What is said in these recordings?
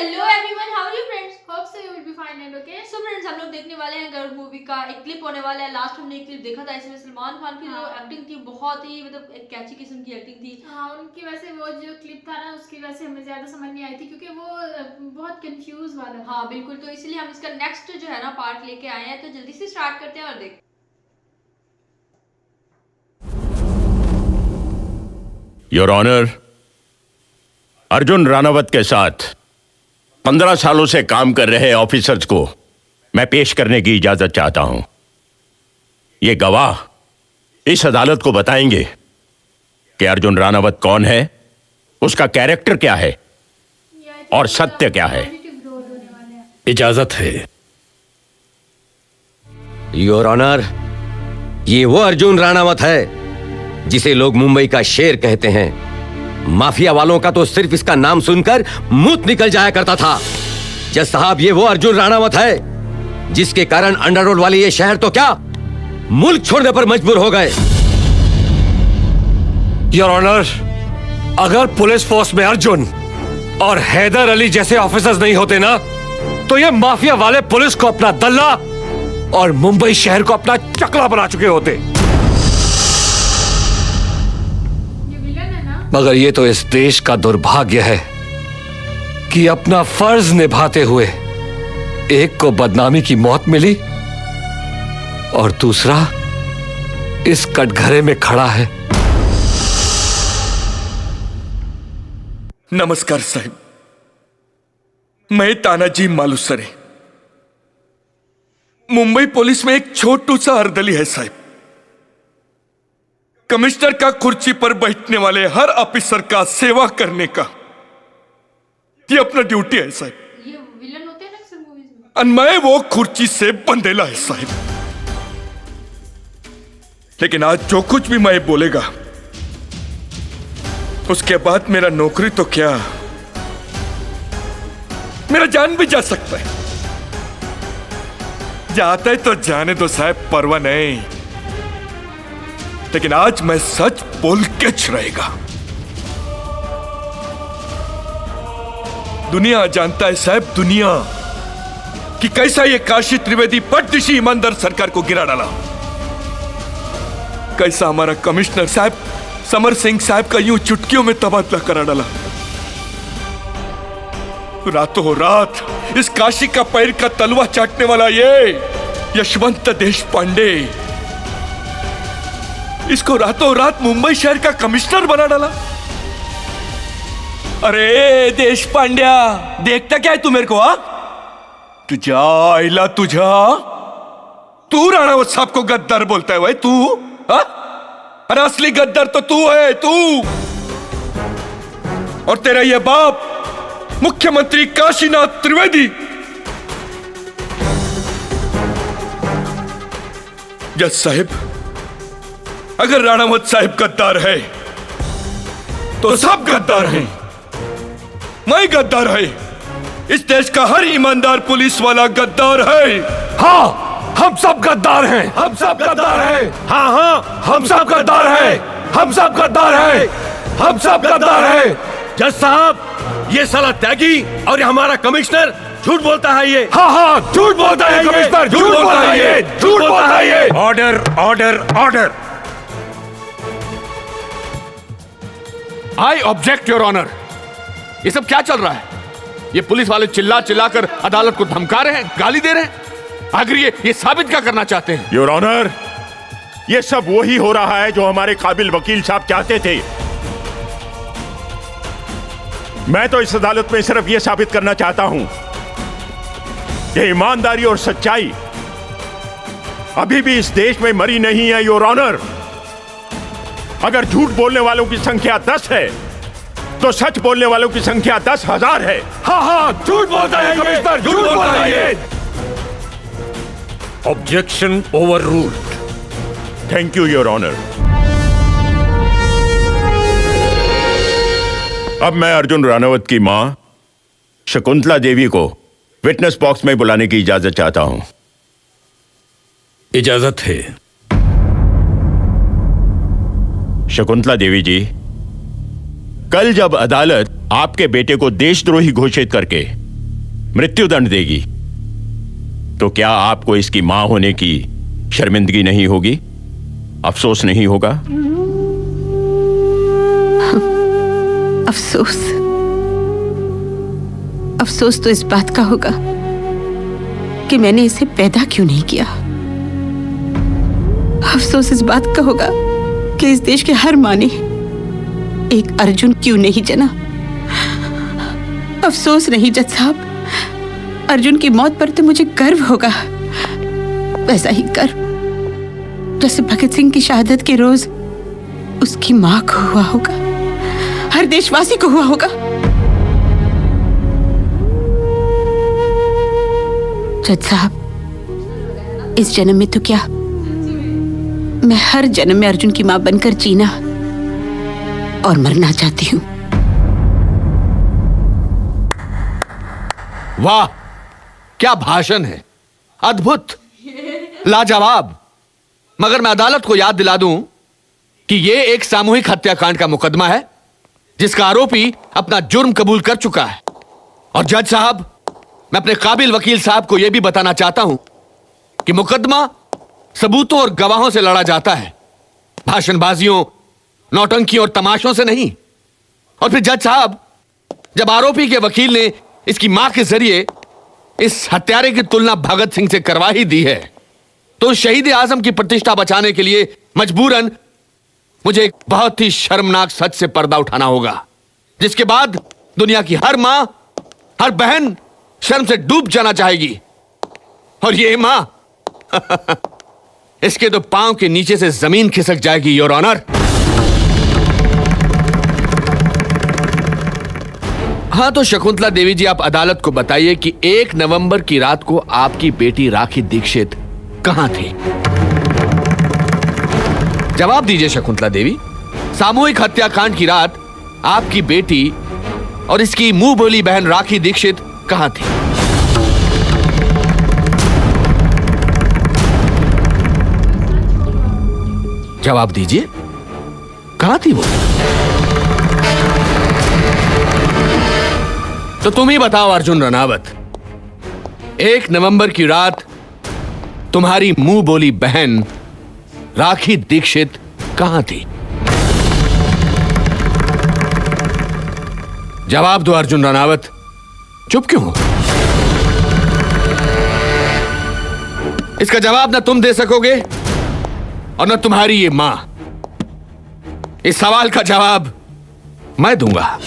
Hello everyone, how are you friends? Hope so you will be fine and okay. So friends, हम लोग देखने वाले हैं girl movie का एक क्लिप होने वाला है। लास्ट हमने एक क्लिप देखा था, इसमें सलमान खान की जो एक्टिंग थी बहुत ही मतलब एक कैची किस्म की एक्टिंग थी। हाँ, उनकी वैसे वो जो क्लिप था ना, उसकी वजह से हमें ज्यादा समझ नहीं आई थी क्योंकि वो बहुत कंफ्यूज वाला था। हाँ बिल्कुल, तो इसलिए हम इसका नेक्स्ट जो है ना पार्ट लेके आए हैं। तो जल्दी से स्टार्ट करते हैं और देखते हैं। योर ऑनर, अर्जुन राणावत के साथ 15 सालों से काम कर रहे ऑफिसर्स को मैं पेश करने की इजाजत चाहता हूं। ये गवाह इस अदालत को बताएंगे कि अर्जुन राणावत कौन है, उसका कैरेक्टर क्या है और सत्य क्या है। इजाजत है। योर ऑनर, ये वो अर्जुन राणावत है जिसे लोग मुंबई का शेर कहते हैं। माफिया वालों का तो सिर्फ इसका नाम सुनकर मुंह निकल जाया करता था। जज साहब, ये वो अर्जुन राणावत है जिसके कारण अंडरवर्ल्ड वाले ये शहर तो क्या मुल्क छोड़ने पर मजबूर हो गए। योर ऑनर, अगर पुलिस फोर्स में अर्जुन और हैदर अली जैसे ऑफिसर्स नहीं होते ना, तो ये माफिया वाले पुलिस को अपना दल्ला और मुंबई शहर को अपना चकला बना चुके होते। ये विलन है ना? मगर ये तो इस देश का दुर्भाग्य है कि अपना फर्ज निभाते हुए एक को बदनामी की मौत मिली और दूसरा इस कटघरे में खड़ा है। नमस्कार साहेब, मैं तानाजी मालुसरे। मुंबई पुलिस में एक छोटू सा अर्दली है साहब। कमिश्नर का कुर्सी पर बैठने वाले हर ऑफिसर का सेवा करने का ये अपना ड्यूटी है साहब। ये विलन होते हैं ना अक्सर मूवीज में। और मैं वो कुर्सी से बंदेला है साहब। लेकिन आज जो कुछ भी मैं बोलेगा उसके बाद मेरा नौकरी तो क्या, मेरा जान भी जा सकता है। जाता है तो जाने दो साहब, परवाह नहीं। लेकिन आज मैं सच बोल के रहेगा। दुनिया जानता है साहब, दुनिया कि कैसा ये काशी त्रिवेदी पटदिशी ईमानदार सरकार को गिरा डाला। कैसा हमारा कमिश्नर साहब समर सिंह साहब का यूं चुटकियों में तबादला करा डाला। रातों रात इस काशी का पैर का तलवा चाटने वाला ये यशवंत देश पांडे, इसको रातों रात मुंबई शहर का कमिश्नर बना डाला। अरे देश पांड्या, देखता क्या है तू मेरे को? तुझा आईला तुझा, तू राणावत साहब को गद्दार बोलता है भाई तू? अरे असली गद्दार तो तू है, तू और तेरा ये बाप मुख्यमंत्री काशीनाथ त्रिवेदी। जज साहिब, अगर राणावत साहिब गद्दार है तो सब गद्दार हैं। मैं गद्दार है, इस देश का हर ईमानदार पुलिस वाला गद्दार है। हाँ, हम सब गद्दार हैं। हम सब गद्दार हैं। हाँ हाँ, हम सब गद्दार हैं। हम सब गद्दार हैं। हम सब गद्दार हैं। जज साहब, ये साला त्यागी और ये हमारा कमिश्नर झूठ बोलता है। ये हाँ हाँ, झूठ बोलता है कमिश्नर, झूठ बोलता है ये, झूठ बोलता है ये। Order order order. I object your honour. ये सब क्या चल रहा है? ये पुलिस वाले चिल्ला चिल्ला कर अदालत को धमका रहे हैं, गाली दे रहे हैं। आखिर ये साबित क्या करना चाहते हैं? योर ऑनर, ये सब वही हो रहा है जो हमारे काबिल वकील साहब चाहते थे। मैं तो इस अदालत में सिर्फ यह साबित करना चाहता हूं कि ईमानदारी और सच्चाई अभी भी इस देश में मरी नहीं है। योर ऑनर, अगर झूठ बोलने वालों की संख्या 10 है तो सच बोलने वालों की संख्या 10,000 है। हाँ हाँ, झूठ बोलता है कमिश्नर, झूठ बोलता है ये। Objection overruled. Thank you your honour. अब मैं अर्जुन राणावत की मां शकुंतला देवी को विटनेस बॉक्स में बुलाने की इजाजत चाहता हूं। इजाजत है। शकुंतला देवी जी, कल जब अदालत आपके बेटे को देशद्रोही घोषित करके मृत्युदंड देगी तो क्या आपको इसकी मां होने की शर्मिंदगी नहीं होगी, अफसोस नहीं होगा? अफसोस अफसोस तो इस बात का होगा कि मैंने इसे पैदा क्यों नहीं किया। अफसोस इस बात का होगा कि इस देश के हर माँ ने एक अर्जुन क्यों नहीं जना। अफसोस नहीं जज साहब, अर्जुन की मौत पर तो मुझे गर्व होगा, वैसा ही गर्व जैसे भगत सिंह की शहादत के रोज उसकी मां को हुआ होगा, हर देशवासी को हुआ होगा। जज साहब, इस जन्म में तो क्या, मैं हर जन्म में अर्जुन की मां बनकर जीना और मरना चाहती हूं। वाह, क्या भाषण है, अद्भुत, लाजवाब। मगर मैं अदालत को याद दिला दूं कि यह एक सामूहिक हत्याकांड का मुकदमा है जिसका आरोपी अपना जुर्म कबूल कर चुका है। और जज साहब, मैं अपने काबिल वकील साहब को यह भी बताना चाहता हूं कि मुकदमा सबूतों और गवाहों से लड़ा जाता है, भाषणबाजियों, नौटंकियों और तमाशों से नहीं। और फिर जज साहब, जब आरोपी के वकील ने इसकी मां के जरिए इस हत्यारे की तुलना भगत सिंह से करवा ही दी है, तो शहीद आजम की प्रतिष्ठा बचाने के लिए मजबूरन मुझे एक बहुत ही शर्मनाक सच से पर्दा उठाना होगा, जिसके बाद दुनिया की हर मां, हर बहन शर्म से डूब जाना चाहेगी। और ये मां इसके तो पांव के नीचे से जमीन खिसक जाएगी, योर ऑनर। हाँ, तो शकुंतला देवी जी, आप अदालत को बताइए कि 1 नवंबर की रात को आपकी बेटी राखी दीक्षित कहां थी? जवाब दीजिए शकुंतला देवी। सामूहिक हत्याकांड की रात आपकी बेटी और इसकी मुंह बोली बहन राखी दीक्षित कहां थी? जवाब दीजिए, कहां थी वो? तो तुम ही बताओ अर्जुन रनावत, 1 नवंबर की रात तुम्हारी मुंह बोली बहन राखी दीक्षित कहां थी? जवाब दो अर्जुन रनावत, चुप क्यों हो? इसका जवाब ना तुम दे सकोगे और ना तुम्हारी ये मां। इस सवाल का जवाब मैं दूंगा।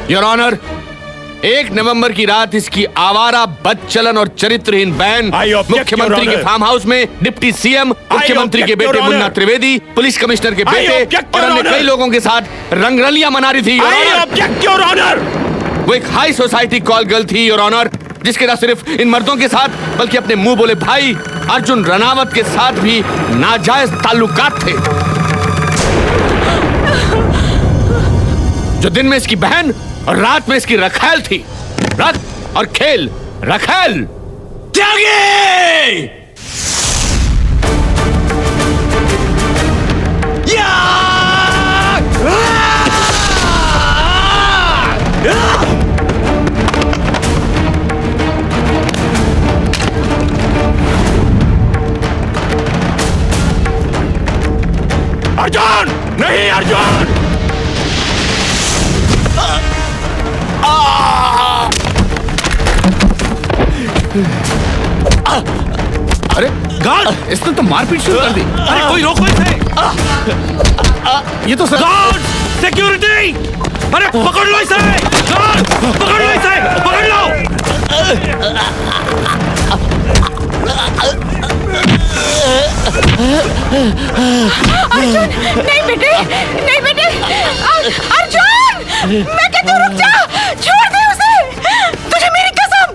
योर ऑनर, 1 नवंबर की रात इसकी आवारा, बदचलन और चरित्रहीन बहन मुख्यमंत्री के फार्म हाउस में डिप्टी सीएम, मुख्यमंत्री के बेटे मुन्ना त्रिवेदी, पुलिस कमिश्नर के बेटे और अन्य कई लोगों के साथ रंगरलियां मना रही थी। योर ऑनर, वो एक हाई सोसाइटी कॉल गर्ल थी योर ऑनर, जिसके न सिर्फ इन मर्दों के साथ बल्कि अपने मुंह बोले भाई अर्जुन रनावत के साथ भी नाजायज ताल्लुकात थे। जो दिन में इसकी बहन और रात में इसकी रखैल थी। रख और खेल, रखैल त्यागी। अर्जुन नहीं, अर्जुन अरे गार्ड, इसने तो मारपीट शुरू कर दी। अरे कोई रोको इसे। ये तो गार्ड, सिक्योरिटी, अरे पकड़ लो इसे। गार्ड, पकड़ लो इसे, पकड़ लो। अर्जुन, नहीं बेटे, नहीं बेटे, अर्जुन, मैं कहती हूँ रुक जा, छोड़ दे उसे, तुझे मेरी कसम।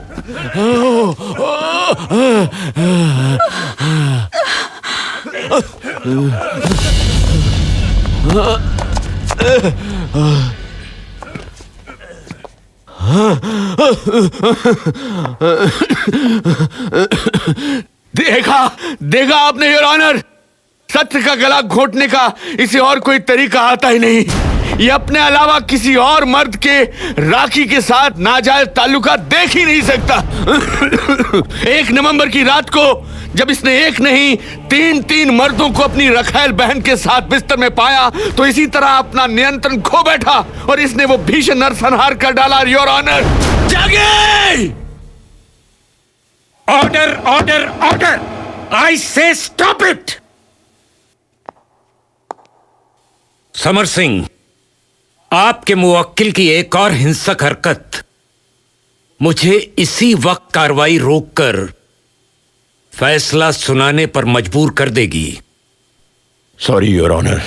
देखा देखा आपने योर ऑनर, सत्य का गला घोटने का इसे और कोई तरीका आता ही नहीं। ये अपने अलावा किसी और मर्द के राखी के साथ नाजायज ताल्लुकात देख ही नहीं सकता। 1 नवंबर की रात को जब इसने एक नहीं 3 मर्दों को अपनी रखैल बहन के साथ बिस्तर में पाया तो इसी तरह अपना नियंत्रण खो बैठा और इसने वो भीषण नरसंहार कर डाला। योर ऑनर, जागे! ऑर्डर ऑर्डर ऑर्डर, आई से स्टॉप इट। समर सिंह, आपके मुवक्किल की एक और हिंसक हरकत मुझे इसी वक्त कार्रवाई रोककर फैसला सुनाने पर मजबूर कर देगी। Sorry your honour.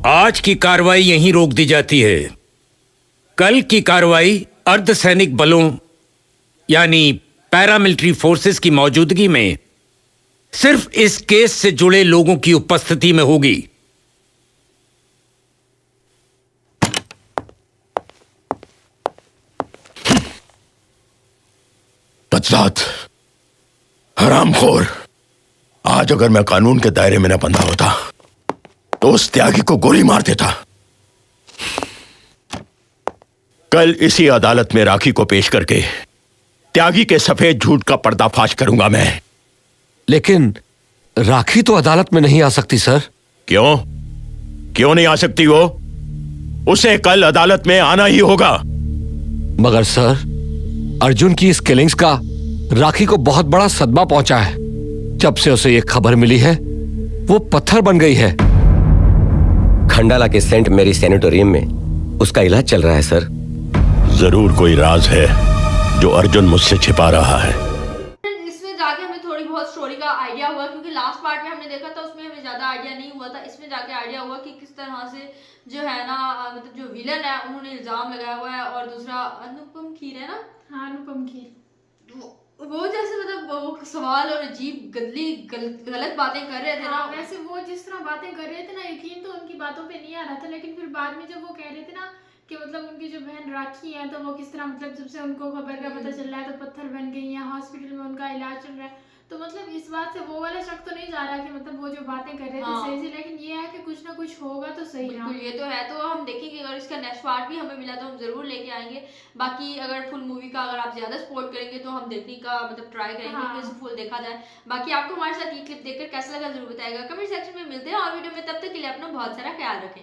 आज की कार्रवाई यहीं रोक दी जाती है। कल की कार्रवाई अर्धसैनिक बलों यानी पैरामिलिट्री फोर्सेस की मौजूदगी में सिर्फ इस केस से जुड़े लोगों की उपस्थिति में होगी। बदजात, हरामखोर, आज अगर मैं कानून के दायरे में न बंधा होता तो उस त्यागी को गोली मार देता। कल इसी अदालत में राखी को पेश करके त्यागी के सफेद झूठ का पर्दाफाश करूंगा मैं। लेकिन राखी तो अदालत में नहीं आ सकती सर। क्यों? क्यों नहीं आ सकती वो? उसे कल अदालत में आना ही होगा। मगर सर, अर्जुन की इस किलिंग्स का राखी को बहुत बड़ा सदमा पहुंचा है। जब से उसे ये खबर मिली है वो पत्थर बन गई है। खंडाला के सेंट मेरी सैनिटोरियम में उसका इलाज चल रहा है सर। जरूर कोई राज है जो अर्जुन मुझसे छिपा रहा है। इसमें जाके हमें थोड़ी बहुत स्टोरी का आइडिया हुआ, क्योंकि लास्ट पार्ट में हमने देखा था उसमें हमें ज्यादा आइडिया नहीं हुआ था। इसमें जाके आइडिया हुआ कि किस तरह से जो है ना, मतलब जो विलन है उन्होंने इल्जाम लगाया हुआ है। और दूसरा अनुपम खेर है ना, हाँ अनुपम खेर, वो जैसे मतलब वो सवाल और अजीब गलत बातें कर रहे थे ना। हाँ, वैसे वो जिस तरह बातें कर रहे थे ना, यकीन तो उनकी बातों पे नहीं आ रहा था। लेकिन फिर बाद में जब वो कह रहे थे ना कि मतलब उनकी जो बहन राखी है तो वो किस तरह, मतलब जब से उनको खबर का पता चल रहा है तो पत्थर बन गई हैं, हॉस्पिटल में उनका इलाज चल रहा है, तो मतलब इस बात से वो वाला शक तो नहीं जा रहा कि मतलब वो जो बातें कर रहे थे सही से। लेकिन ये है कि कुछ ना कुछ होगा तो सही ना। बिल्कुल, ये तो है। तो हम देखेंगे, अगर इसका नेक्स्ट पार्ट भी हमें मिला तो हम जरूर लेके आएंगे। बाकी अगर फुल मूवी का अगर आप ज्यादा सपोर्ट करेंगे तो हम देखने का मतलब ट्राई करेंगे कि इसे फुल देखा जाए। बाकी आपको हमारे साथ ये क्लिप देखकर कैसा लगा जरूर बताएगा कमेंट सेक्शन में। मिलते हैं और वीडियो में, तब तक के लिए अपना बहुत सारा ख्याल रखें।